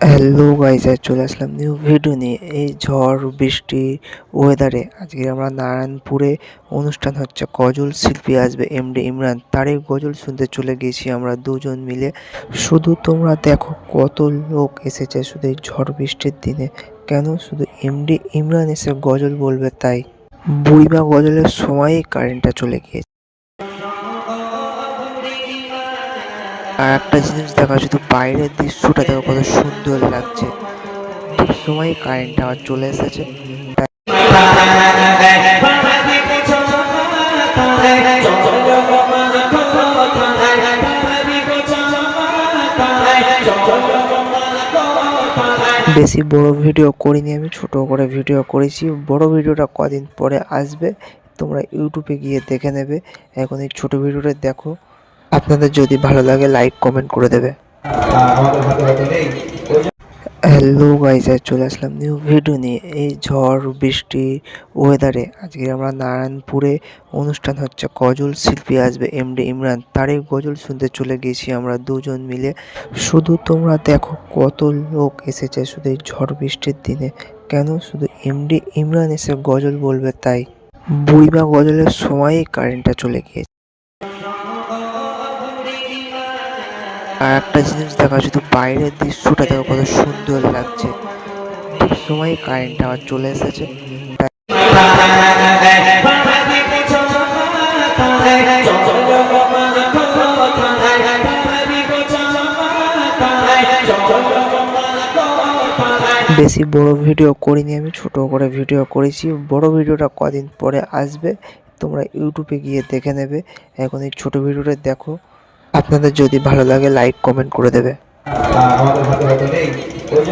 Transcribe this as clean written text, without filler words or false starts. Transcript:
Hello guys, চলে আসলাম new video নিয়ে। এই ঝড় বৃষ্টি ওয়েদারে আজকে আমরা নারায়ণপুরে অনুষ্ঠান হচ্ছে, গজল শিল্পী আসবে এমডি ইমরান, তারই গজল শুনতে চলে গেছি আমরা দুজন মিলে। শুধু তোমরা দেখো কত লোক এসেছে শুধু এই ঝড় বৃষ্টির দিনে। কেন? শুধু এমডি ইমরান এসে গজল বলবে তাই। বুইবা গজলের সময়ই কারেন্টটা চলে গিয়েছে। আর একটা জিনিস দেখা, শুধু বাইরের দৃশ্যটা দেখো কত সুন্দর লাগছে। ঠিক সময় কারেন্ট আবার চলে এসেছে। বেশি বড় ভিডিও করিনি, আমি ছোট করে ভিডিও করেছি। বড় ভিডিওটা কদিন পরে আসবে, তোমরা ইউটিউবে গিয়ে দেখে নেবে। এখন এই ছোট ভিডিওটা দেখো, আপনাদের যদি ভালো লাগে লাইক কমেন্ট করে দেবে। হ্যালো গাইস, চলে আসলাম নিউ ভিডিও নিয়ে। এই ঝড় বৃষ্টি ওয়েদারে আজকে আমরা নারায়ণপুরে অনুষ্ঠান হচ্ছে, গজল শিল্পী আসবে এমডি ইমরান, তারই গজল শুনতে চলে গেছি আমরা দুজন মিলে। শুধু তোমরা দেখো কত লোক এসেছে শুধু এই ঝড় বৃষ্টির দিনে। কেন? শুধু এমডি ইমরান এসে গজল বলবে তাই। বুইবা গজলের সময়ই কারেন্টটা চলে গিয়েছে। আর একটা জিনিস দেখা, শুধু বাইরের দৃশ্যটা দেখো কত সুন্দর লাগছে। ঠিক সময় কারেন্ট আবার চলে এসেছে। বেশি বড় ভিডিও করিনি, আমি ছোট করে ভিডিও করেছি। বড় ভিডিওটা কদিন পরে আসবে, তোমরা ইউটিউবে গিয়ে দেখে নেবে। এখন এই ছোট ভিডিওটা দেখো, আপনাদের যদি ভালো লাগে লাইক কমেন্ট করে দেবে।